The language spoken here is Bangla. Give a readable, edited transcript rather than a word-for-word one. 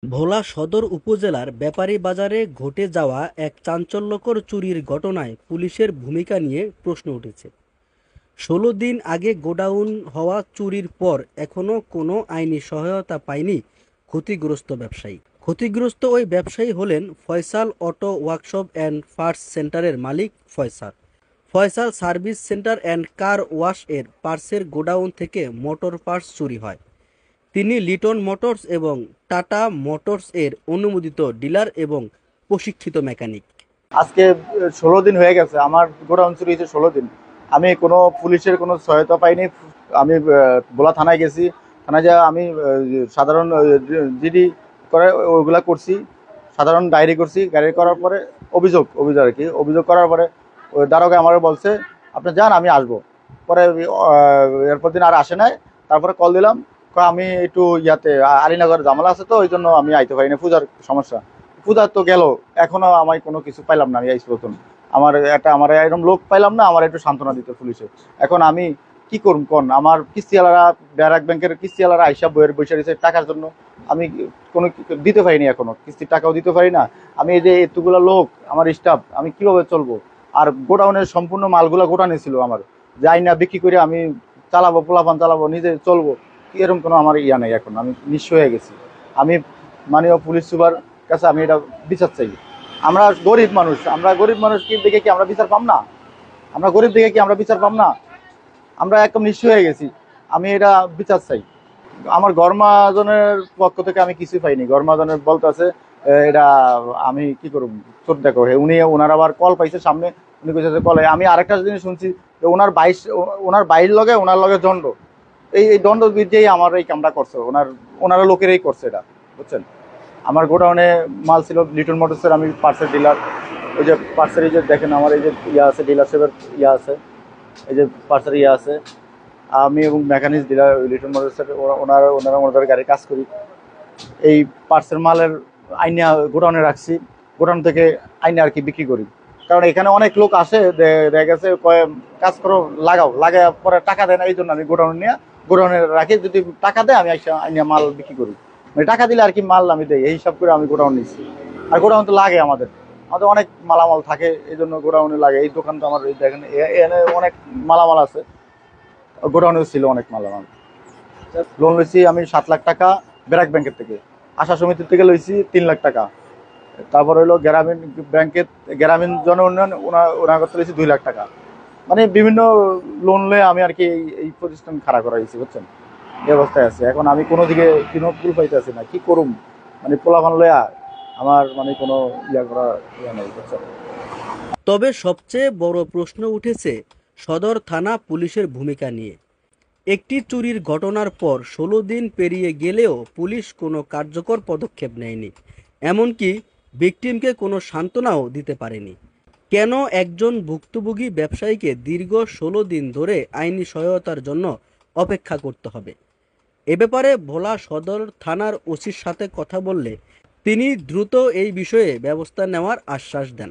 ভোলা সদর উপজেলার ব্যাপারী বাজারে ঘটে যাওয়া এক চাঞ্চল্যকর চুরির ঘটনায় পুলিশের ভূমিকা নিয়ে প্রশ্ন উঠেছে। ১৬ দিন আগে গোডাউন হওয়া চুরির পর এখনও কোনো আইনি সহায়তা পায়নি ক্ষতিগ্রস্ত ব্যবসায়ী। ক্ষতিগ্রস্ত ওই ব্যবসায়ী হলেন Faisal auto workshop and parts সেন্টারের মালিক Faisal. Faisal service centre and car wash এর পার্টসের গোডাউন থেকে মোটর পার্টস চুরি হয়। তিনি লিটন মোটরস এবং টাটা মোটরস এর অনুমোদিত ডিলার এবং প্রশিক্ষিত মেকানিক। আজকে ১৬ দিন হয়ে গেছে আমার গোডাউন চুরি হয়েছে ১৬ দিন। আমি কোনো পুলিশের কোনো সহায়তা পাইনি। আমি ভোলা থানায় গেছি। থানায় যা আমি সাধারণ জিডি করে ওইগুলা করছি, সাধারণ ডায়েরি করছি। ডায়েরি করার পরে অভিযোগ অভিযোগ আর কি অভিযোগ করার পরে ওই দারোগা আমার বলছে আপনি যান, আমি আসবো। পরে এরপর দিন আর আসে নাই। তারপরে কল দিলাম, আমি একটু ইয়াতে আলীনগর ঝামেলা আছে, তো ওই জন্য আমি আইতে পারি না, পূজার সমস্যা। পূজা তো গেল, এখনো আমি কোনো কিছু পাইলাম না। আমি এই নতুন আমার এরকম লোক পাইলাম না আমার একটু সান্ত্বনা দিতে পুলিশে। এখন আমি কি করুম কোন? আমার কিস্তিওয়ালারা, ব্যারাক ব্যাংকের কিস্তিওয়ালারা আইসা বইয়ের বসে রয়েছে টাকার জন্য। আমি কোনো দিতে পারিনি, এখনো কিস্তির টাকাও দিতে পারি না। আমি এই যে এতগুলো লোক আমার স্টাফ, আমি কিভাবে চলবো? আর গোডাউনের সম্পূর্ণ মালগুলা গোডাউনে ছিল আমার, যাই না বিক্রি করে আমি চালাবো, পোলাপান চালাবো, নিজে চলবো, এরকম কোনো আমার ইয়া নেই। এখন আমি নিঃস্ব হয়ে গেছি। আমি মাননীয় পুলিশ সুপার কাছে আমি এটা বিচার চাই। আমরা গরিব মানুষ, কি দেখে কি আমরা বিচার পাম না? আমরা গরিব দেখে কি আমরা বিচার পাম না? আমরা একদম নিঃস্ব হয়ে গেছি। আমি এটা বিচার চাই। আমার ঘর মহাজনের পক্ষ থেকে আমি কিছুই পাইনি। ঘর মহাজনের বলতে আছে এটা আমি কি করব, চোর দেখো। ওনার আবার কল পাইছে সামনে। উনি কইছে কলে আমি আরেকটা জিনিস শুনছি যে ওনার বাইর লগে ওনার লগে দণ্ড, এই দণ্ড বিদ্যেই আমার এই কামটা করছে। ওনারা লোকেরাই করছে এটা, বুঝছেন? আমার গোডাউনে মাল ছিল লিটন মোটরসের, আমি পার্সের ডিলার। ওই যে পার্সের এই যে দেখেন আমার এই যে ইয়া আছে, ডিলারশিপের ইয়া আছে, এই যে পার্সের ইয়া আছে। আমি এবং মেকানিক্স ডিলার লিটন মোটরসের, ওনারা ওনাদের গাড়ি কাজ করি। এই পার্সের মালের আইনে গোডাউনে রাখছি, গোডাউন থেকে আইনে আর কি বিক্রি করি। কারণ এখানে অনেক লোক আসে, দেখা গেছে কয়ে কাজ করো, লাগায় পরে টাকা দেয় না, এই জন্য আমি গোডাউনে রাখি। যদি টাকা দেয় আমি আইনে মাল বিক্রি করি, মানে টাকা দিলে আর কি মাল আমি দেই, এই হিসাব করে আমি গোডাউন নিচ্ছি। আর গোডাউন তো লাগে আমাদের, আমাদের অনেক মালামাল থাকে, এই জন্য গোডাউনে লাগে। এই দোকান তো আমার দেখেন এখানে অনেক মালামাল আছে, গোডাউনেও ছিল অনেক মালামাল। লোন লইছি আমি ৭ লাখ টাকা ব্র্যাক ব্যাংকের থেকে, আশা সমিতির থেকে লইছি ৩ লাখ টাকা। তারপর হইলো গ্রামীণ ব্যাংকের, গ্রামীণ জন উন্নয়ন ওনার করতে লইছি ২ লাখ টাকা। মানে বিভিন্ন লোন লয়ে আমি আর কি এই প্রতিষ্ঠান খাড়া করাইছি, বুঝছেন? এই অবস্থায় আছে। এখন আমি কোনো দিকে কোনো কুল পাইতেছি না, কি করুম? মানে পোলাপান লয়া আমার মানে কোনো ইয়া করা ইয়া নেই, বুঝছেন? তবে সবচেয়ে বড় প্রশ্ন উঠেছে সদর থানা পুলিশের ভূমিকা নিয়ে। একটি চুরির ঘটনার পর ১৬ দিন পেরিয়ে গেলেও পুলিশ কোনো কার্যকর পদক্ষেপ নেয়নি, এমনকি ভিকটিমকে কোনো সান্ত্বনাও দিতে পারেনি। কেন একজন ভুক্তভোগী ব্যবসায়ীকে দীর্ঘ ১৬ দিন ধরে আইনি সহায়তার জন্য অপেক্ষা করতে হবে? এ ব্যাপারে ভোলা সদর থানার ওসির সাথে কথা বললে তিনি দ্রুত এই বিষয়ে ব্যবস্থা নেওয়ার আশ্বাস দেন।